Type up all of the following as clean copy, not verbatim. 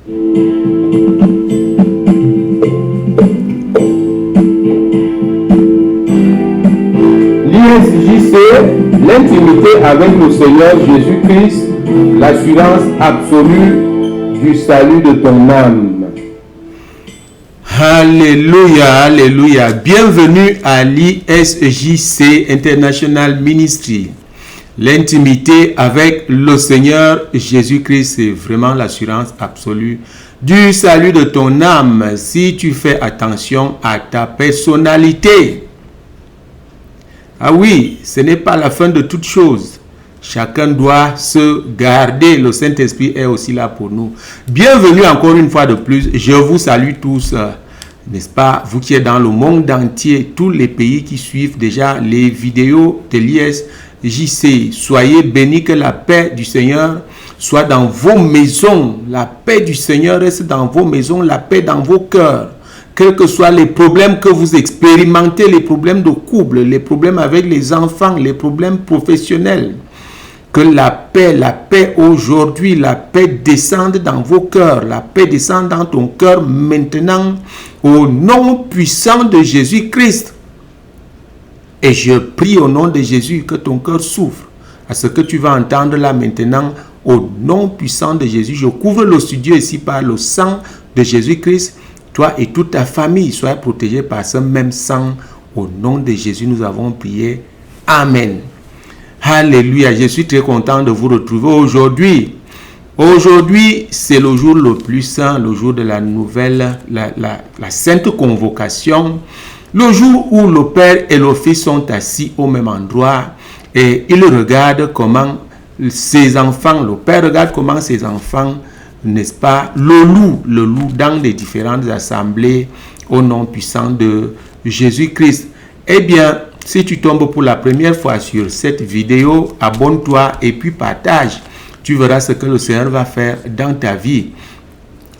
L'ISJC, l'intimité avec le Seigneur Jésus-Christ, l'assurance absolue du salut de ton âme. Alléluia, alléluia. Bienvenue à l'ISJC International Ministry. L'intimité avec le Seigneur Jésus-Christ, c'est vraiment l'assurance absolue du salut de ton âme si tu fais attention à ta personnalité. Ah oui, ce n'est pas la fin de toute chose. Chacun doit se garder. Le Saint-Esprit est aussi là pour nous. Bienvenue encore une fois de plus. Je vous salue tous, n'est-ce pas? Vous qui êtes dans le monde entier, tous les pays qui suivent déjà les vidéos de l'ISJC. Soyez bénis, que la paix du Seigneur soit dans vos maisons. La paix du Seigneur reste dans vos maisons, la paix dans vos cœurs. Quels que soient les problèmes que vous expérimentez, les problèmes de couple, les problèmes avec les enfants, les problèmes professionnels, que la paix aujourd'hui, la paix descende dans vos cœurs, la paix descende dans ton cœur maintenant, au nom puissant de Jésus-Christ. Et je prie au nom de Jésus que ton cœur s'ouvre à ce que tu vas entendre là maintenant, au nom puissant de Jésus. Je couvre le studio ici par le sang de Jésus-Christ. Toi et toute ta famille, soyez protégés par ce même sang. Au nom de Jésus, nous avons prié. Amen. Alléluia. Je suis très content de vous retrouver aujourd'hui. Aujourd'hui, c'est le jour le plus saint, le jour de la nouvelle, la sainte convocation. Le jour où le Père et le Fils sont assis au même endroit et ils regardent comment ses enfants, le Père regarde comment ses enfants, n'est-ce pas, le loup dans les différentes assemblées au nom puissant de Jésus-Christ. Eh bien, si tu tombes pour la première fois sur cette vidéo, abonne-toi et puis partage. Tu verras ce que le Seigneur va faire dans ta vie.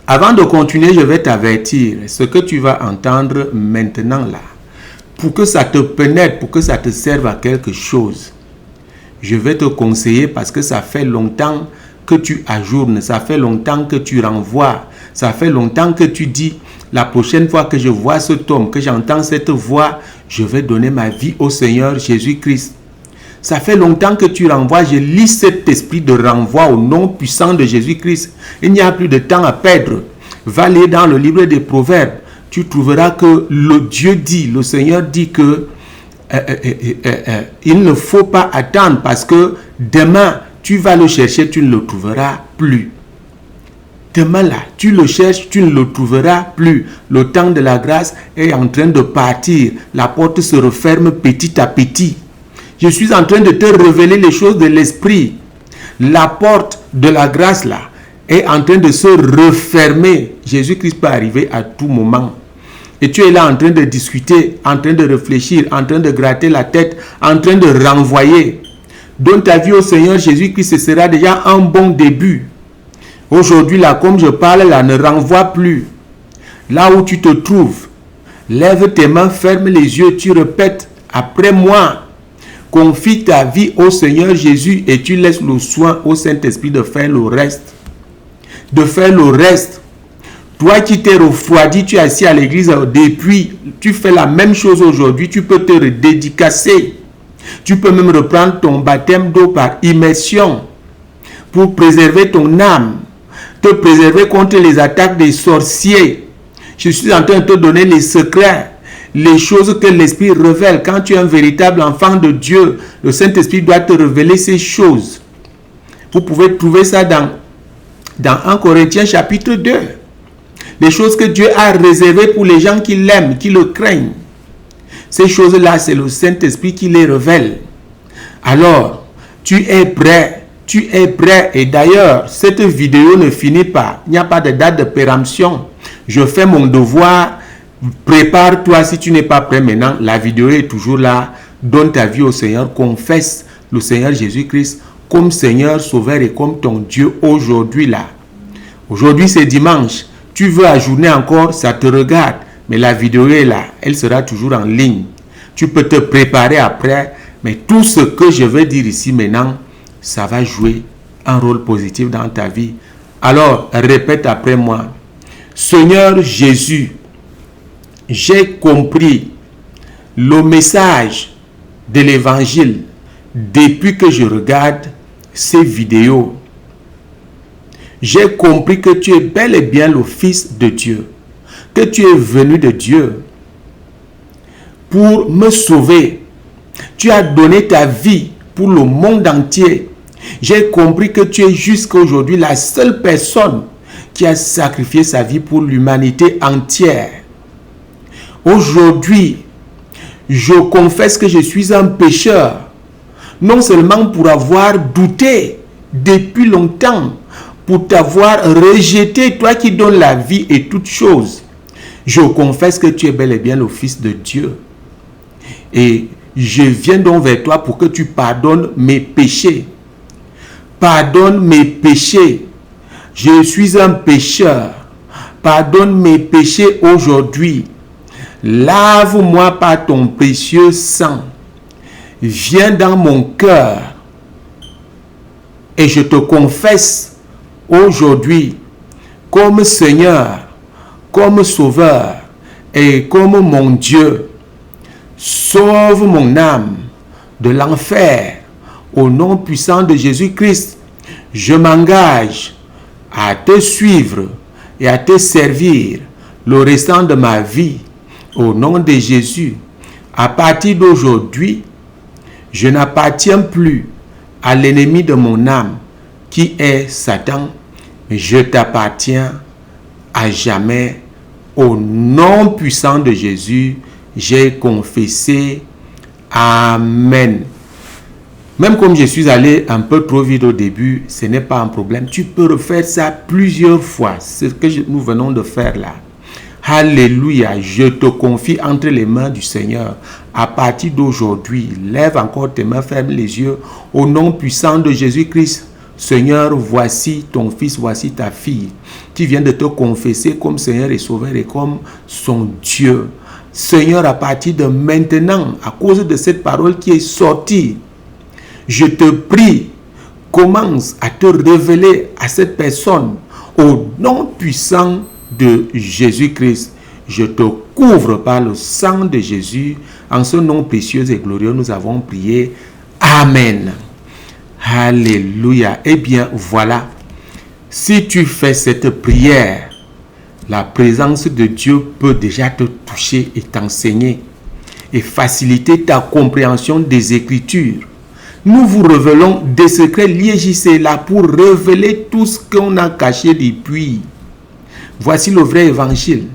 Avant de continuer, je vais t'avertir. Ce que tu vas entendre maintenant là, pour que ça te pénètre, pour que ça te serve à quelque chose, je vais te conseiller parce que ça fait longtemps que tu ajournes, ça fait longtemps que tu renvoies, ça fait longtemps que tu dis, la prochaine fois que je vois cet homme, que j'entends cette voix, je vais donner ma vie au Seigneur Jésus-Christ. Ça fait longtemps que tu renvoies, je lis cet esprit de renvoi au nom puissant de Jésus-Christ. Il n'y a plus de temps à perdre. Va lire dans le livre des Proverbes, tu trouveras que le Dieu dit, le Seigneur dit que il ne faut pas attendre parce que demain, tu vas le chercher, tu ne le trouveras plus. Demain là, tu le cherches, tu ne le trouveras plus. Le temps de la grâce est en train de partir. La porte se referme petit à petit. Je suis en train de te révéler les choses de l'esprit. La porte de la grâce là est en train de se refermer. Jésus-Christ peut arriver à tout moment. Et tu es là en train de discuter, en train de réfléchir, en train de gratter la tête, en train de renvoyer. Donne ta vie au Seigneur Jésus-Christ, ce sera déjà un bon début. Aujourd'hui, là, comme je parle, là, ne renvoie plus. Là où tu te trouves, lève tes mains, ferme les yeux, tu répètes après moi. Confie ta vie au Seigneur Jésus et tu laisses le soin au Saint-Esprit de faire le reste. De faire le reste. Toi qui t'es refroidi, tu es assis à l'église depuis, tu fais la même chose aujourd'hui, tu peux te redédicacer. Tu peux même reprendre ton baptême d'eau par immersion pour préserver ton âme, te préserver contre les attaques des sorciers. Je suis en train de te donner les secrets, les choses que l'Esprit révèle. Quand tu es un véritable enfant de Dieu, le Saint-Esprit doit te révéler ces choses. Vous pouvez trouver ça dans 1 Corinthiens chapitre 2. Les choses que Dieu a réservées pour les gens qui l'aiment, qui le craignent. Ces choses-là, c'est le Saint-Esprit qui les révèle. Alors, tu es prêt. Tu es prêt. Et d'ailleurs, cette vidéo ne finit pas. Il n'y a pas de date de péremption. Je fais mon devoir. Prépare-toi si tu n'es pas prêt maintenant. La vidéo est toujours là. Donne ta vie au Seigneur. Confesse le Seigneur Jésus-Christ comme Seigneur, Sauveur et comme ton Dieu aujourd'hui là. Aujourd'hui, c'est dimanche. Tu veux ajourner encore, ça te regarde. Mais la vidéo est là. Elle sera toujours en ligne. Tu peux te préparer après. Mais tout ce que je vais dire ici maintenant, ça va jouer un rôle positif dans ta vie. Alors, répète après moi. Seigneur Jésus, j'ai compris le message de l'évangile depuis que je regarde ces vidéos. J'ai compris que tu es bel et bien le Fils de Dieu, que tu es venu de Dieu pour me sauver. Tu as donné ta vie pour le monde entier. J'ai compris que tu es jusqu'à aujourd'hui la seule personne qui a sacrifié sa vie pour l'humanité entière. Aujourd'hui, je confesse que je suis un pécheur, non seulement pour avoir douté depuis longtemps, pour t'avoir rejeté, toi qui donnes la vie et toutes choses. Je confesse que tu es bel et bien le Fils de Dieu. Et je viens donc vers toi pour que tu pardonnes mes péchés. Pardonne mes péchés. Je suis un pécheur. Pardonne mes péchés aujourd'hui. Lave-moi par ton précieux sang. Viens dans mon cœur. Et je te confesse aujourd'hui comme Seigneur, comme Sauveur et comme mon Dieu. Sauve mon âme de l'enfer. Au nom puissant de Jésus-Christ, je m'engage à te suivre et à te servir le restant de ma vie. Au nom de Jésus, à partir d'aujourd'hui, je n'appartiens plus à l'ennemi de mon âme qui est Satan. Je t'appartiens à jamais. Au nom puissant de Jésus, j'ai confessé. Amen. Même comme je suis allé un peu trop vite au début, ce n'est pas un problème. Tu peux refaire ça plusieurs fois. C'est ce que nous venons de faire là. Alléluia. Je te confie entre les mains du Seigneur. À partir d'aujourd'hui, lève encore tes mains, ferme les yeux. Au nom puissant de Jésus-Christ, Seigneur, voici ton fils, voici ta fille, qui vient de te confesser comme Seigneur et Sauveur et comme son Dieu. Seigneur, à partir de maintenant, à cause de cette parole qui est sortie, je te prie, commence à te révéler à cette personne au nom puissant de Jésus-Christ. Je te couvre par le sang de Jésus. En ce nom précieux et glorieux, nous avons prié. Amen. Alléluia. Eh bien, voilà. Si tu fais cette prière, la présence de Dieu peut déjà te toucher et t'enseigner et faciliter ta compréhension des Écritures. Nous vous révélons des secrets liés JC là pour révéler tout ce qu'on a caché depuis. Voici le vrai évangile.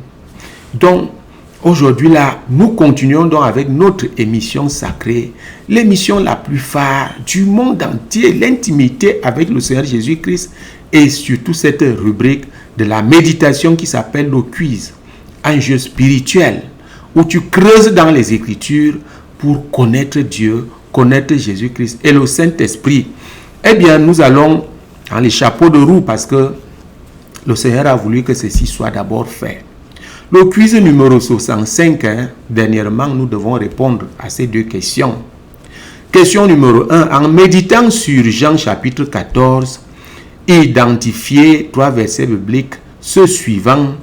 Donc, aujourd'hui là, nous continuons donc avec notre émission sacrée, l'émission la plus phare du monde entier, l'intimité avec le Seigneur Jésus-Christ et surtout cette rubrique de la méditation qui s'appelle le quiz, un jeu spirituel où tu creuses dans les Écritures pour connaître Dieu, connaître Jésus-Christ et le Saint-Esprit. Eh bien, nous allons dans les chapeaux de roue parce que le Seigneur a voulu que ceci soit d'abord fait. Le quiz numéro 65, dernièrement, nous devons répondre à ces deux questions. Question numéro 1. En méditant sur Jean chapitre 14, identifiez 3 versets bibliques, ceux suivants,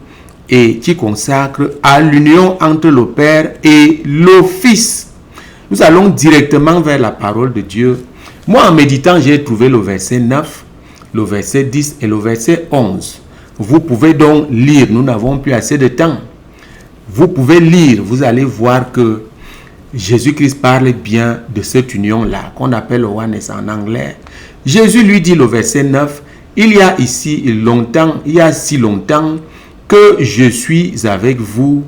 et qui consacrent à l'union entre le Père et le Fils. Nous allons directement vers la parole de Dieu. Moi, en méditant, j'ai trouvé le verset 9, le verset 10 et le verset 11. Vous pouvez donc lire, nous n'avons plus assez de temps. Vous pouvez lire, vous allez voir que Jésus-Christ parle bien de cette union-là, qu'on appelle oneness en anglais. Jésus lui dit le verset 9, il y a ici longtemps, il y a si longtemps que je suis avec vous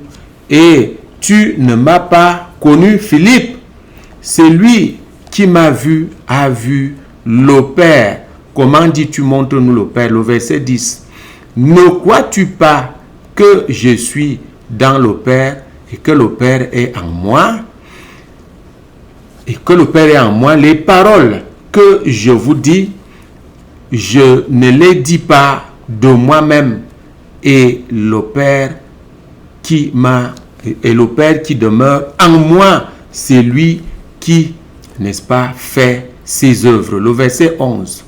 et tu ne m'as pas connu, Philippe. Celui qui m'a vu a vu le Père. Comment dis-tu, montre-nous le Père? Le verset 10. Ne crois-tu pas que je suis dans le Père et que le Père est en moi? Et que le Père est en moi. Les paroles que je vous dis, je ne les dis pas de moi-même. Et le Père qui demeure en moi, c'est lui qui, n'est-ce pas, fait ses œuvres. Le verset 11.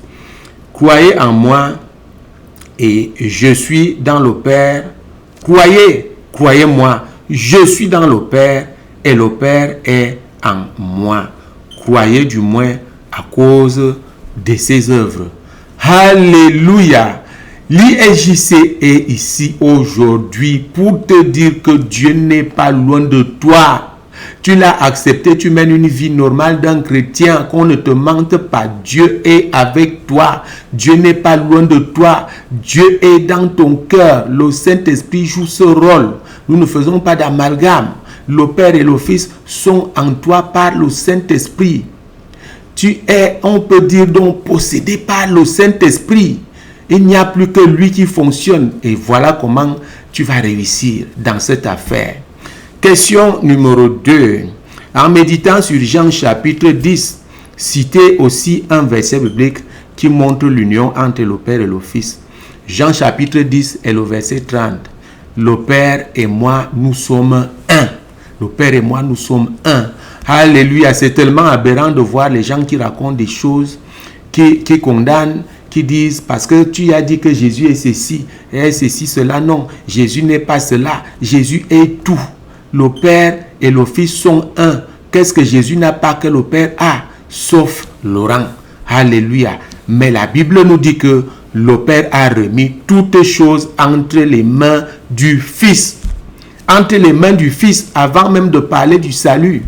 Croyez en moi et je suis dans le Père. Croyez-moi, je suis dans le Père et le Père est en moi. Croyez du moins à cause de ses œuvres. Alléluia. L'ISJC est ici aujourd'hui pour te dire que Dieu n'est pas loin de toi. Tu l'as accepté, tu mènes une vie normale d'un chrétien, qu'on ne te mente pas. Dieu est avec toi. Dieu n'est pas loin de toi. Dieu est dans ton cœur. Le Saint-Esprit joue ce rôle. Nous ne faisons pas d'amalgame. Le Père et le Fils sont en toi par le Saint-Esprit. Tu es, on peut dire donc, possédé par le Saint-Esprit. Il n'y a plus que lui qui fonctionne. Et voilà comment tu vas réussir dans cette affaire. Question numéro 2. En méditant sur Jean chapitre 10, citez aussi un verset biblique qui montre l'union entre le Père et le Fils. Jean chapitre 10 et le verset 30. Le Père et moi, nous sommes un. Le Père et moi, nous sommes un. Alléluia. C'est tellement aberrant de voir les gens qui racontent des choses, qui condamnent, qui disent parce que tu as dit que Jésus est ceci, est ceci, cela. Non, Jésus n'est pas cela. Jésus est tout. Le Père et le Fils sont un. Qu'est-ce que Jésus n'a pas que le Père a? Sauf le rang. Alléluia. Mais la Bible nous dit que le Père a remis toutes choses entre les mains du Fils. Entre les mains du Fils, avant même de parler du salut.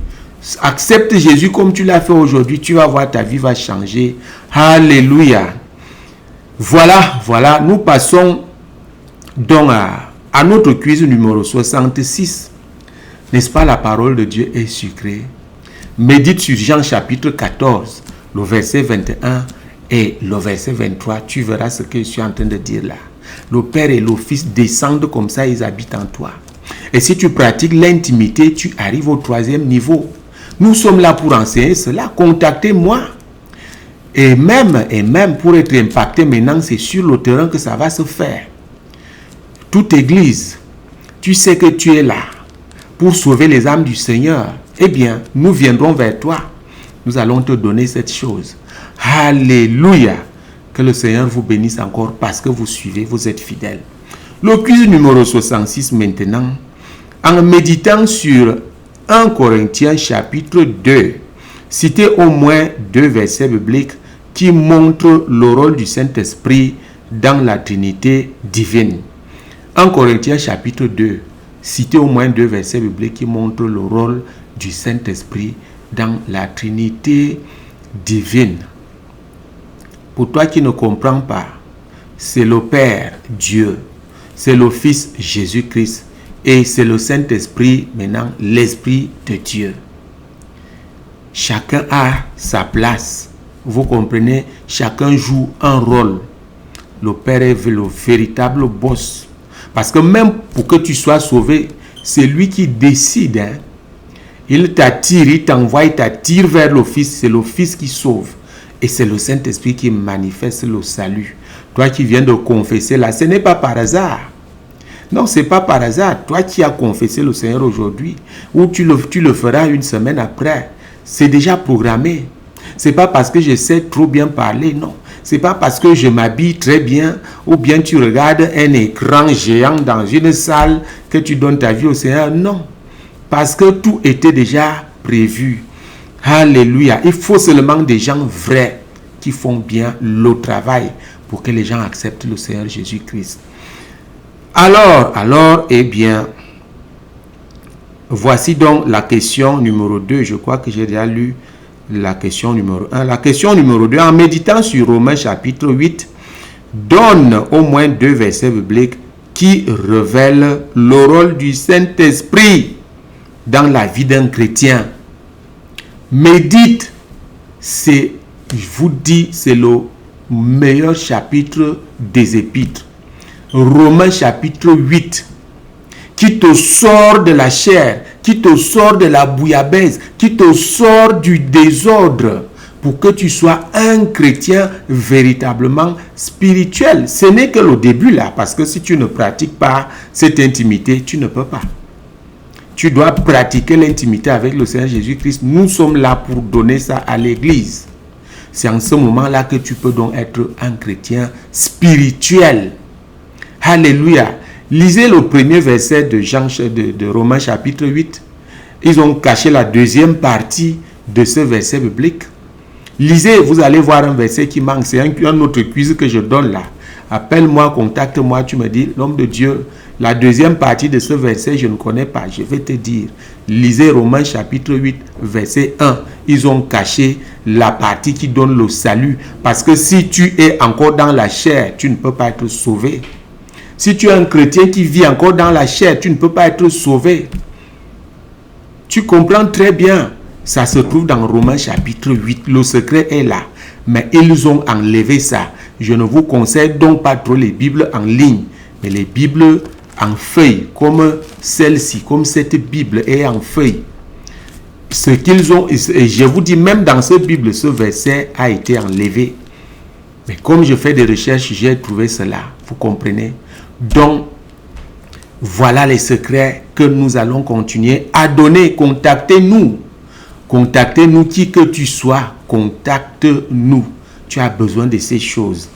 Accepte Jésus comme tu l'as fait aujourd'hui. Tu vas voir, ta vie va changer. Alléluia. Voilà. Nous passons donc à notre quiz numéro 66. N'est-ce pas, la parole de Dieu est sucrée? Médite sur Jean chapitre 14, le verset 21 et le verset 23. Tu verras ce que je suis en train de dire là. Le Père et le Fils descendent comme ça, ils habitent en toi. Et si tu pratiques l'intimité, tu arrives au 3e niveau. Nous sommes là pour enseigner cela. Contactez-moi. Et même pour être impacté maintenant, c'est sur le terrain que ça va se faire. Toute église, tu sais que tu es là pour sauver les âmes du Seigneur. Eh bien, nous viendrons vers toi. Nous allons te donner cette chose. Alléluia. Que le Seigneur vous bénisse encore parce que vous suivez, vous êtes fidèles. Le quiz numéro 66 maintenant. En méditant sur 1 Corinthiens chapitre 2, citez au moins 2 versets bibliques qui montrent le rôle du Saint-Esprit dans la Trinité divine. 1 Corinthiens chapitre 2, citez au moins 2 versets bibliques qui montrent le rôle du Saint-Esprit dans la Trinité divine. Pour toi qui ne comprends pas, c'est le Père, Dieu, c'est le Fils, Jésus-Christ, et c'est le Saint-Esprit, maintenant, l'Esprit de Dieu. Chacun a sa place. Vous comprenez? Chacun joue un rôle. Le Père est le véritable boss. Parce que même pour que tu sois sauvé, c'est lui qui décide. Hein? Il t'attire, il t'envoie, il t'attire vers le Fils. C'est le Fils qui sauve. Et c'est le Saint-Esprit qui manifeste le salut. Toi qui viens de confesser là, ce n'est pas par hasard. Non, ce n'est pas par hasard. Toi qui as confessé le Seigneur aujourd'hui, ou tu le feras une semaine après, c'est déjà programmé. Ce n'est pas parce que je sais trop bien parler, non. Ce n'est pas parce que je m'habille très bien, ou bien tu regardes un écran géant dans une salle que tu donnes ta vie au Seigneur, non. Parce que tout était déjà prévu. Alléluia. Il faut seulement des gens vrais qui font bien le travail pour que les gens acceptent le Seigneur Jésus-Christ. Alors, eh bien, voici donc la question numéro 2. Je crois que j'ai déjà lu la question numéro 1. La question numéro 2, en méditant sur Romains chapitre 8, donne au moins 2 versets bibliques qui révèlent le rôle du Saint-Esprit dans la vie d'un chrétien. Médite, je vous dis, c'est le meilleur chapitre des épîtres. Romains chapitre 8, qui te sort de la chair, qui te sort de la bouillabaisse, qui te sort du désordre, pour que tu sois un chrétien véritablement spirituel. Ce n'est que le début là, parce que si tu ne pratiques pas cette intimité, tu ne peux pas. Tu dois pratiquer l'intimité avec le Seigneur Jésus-Christ. Nous sommes là pour donner ça à l'église. C'est en ce moment-là que tu peux donc être un chrétien spirituel. Alléluia. Lisez le premier verset de Romains chapitre 8. Ils ont caché la deuxième partie de ce verset biblique. Lisez, vous allez voir un verset qui manque. C'est un autre quiz que je donne là. Appelle-moi, contacte-moi, tu me dis, l'homme de Dieu, la deuxième partie de ce verset, je ne connais pas. Je vais te dire. Lisez Romains chapitre 8, verset 1. Ils ont caché la partie qui donne le salut. Parce que si tu es encore dans la chair, tu ne peux pas être sauvé. Si tu es un chrétien qui vit encore dans la chair, tu ne peux pas être sauvé. Tu comprends très bien. Ça se trouve dans Romains chapitre 8. Le secret est là. Mais ils ont enlevé ça. Je ne vous conseille donc pas trop les Bibles en ligne, mais les Bibles en feuille, comme celle-ci, comme cette Bible est en feuille. Ce qu'ils ont, et je vous dis, même dans cette Bible, ce verset a été enlevé. Mais comme je fais des recherches, j'ai trouvé cela. Vous comprenez? Donc, voilà les secrets que nous allons continuer à donner. Contactez-nous. Contactez-nous, qui que tu sois. Contacte-nous. Tu as besoin de ces choses.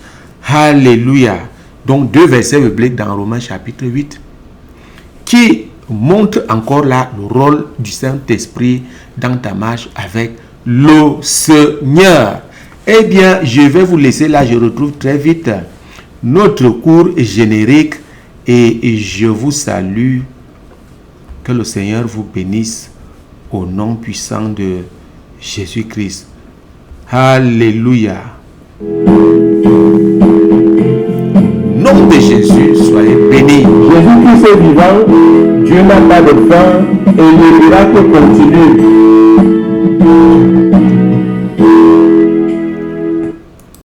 Alléluia. Donc, 2 versets bibliques dans Romains chapitre 8 qui montrent encore là le rôle du Saint-Esprit dans ta marche avec le Seigneur. Eh bien, je vais vous laisser là. Je retrouve très vite notre cours générique et je vous salue. Que le Seigneur vous bénisse au nom puissant de Jésus-Christ. Alléluia. Nom de Jésus, soyez bénis. Jésus-Christ est vivant, Dieu n'a pas de fin et les miracles continuent.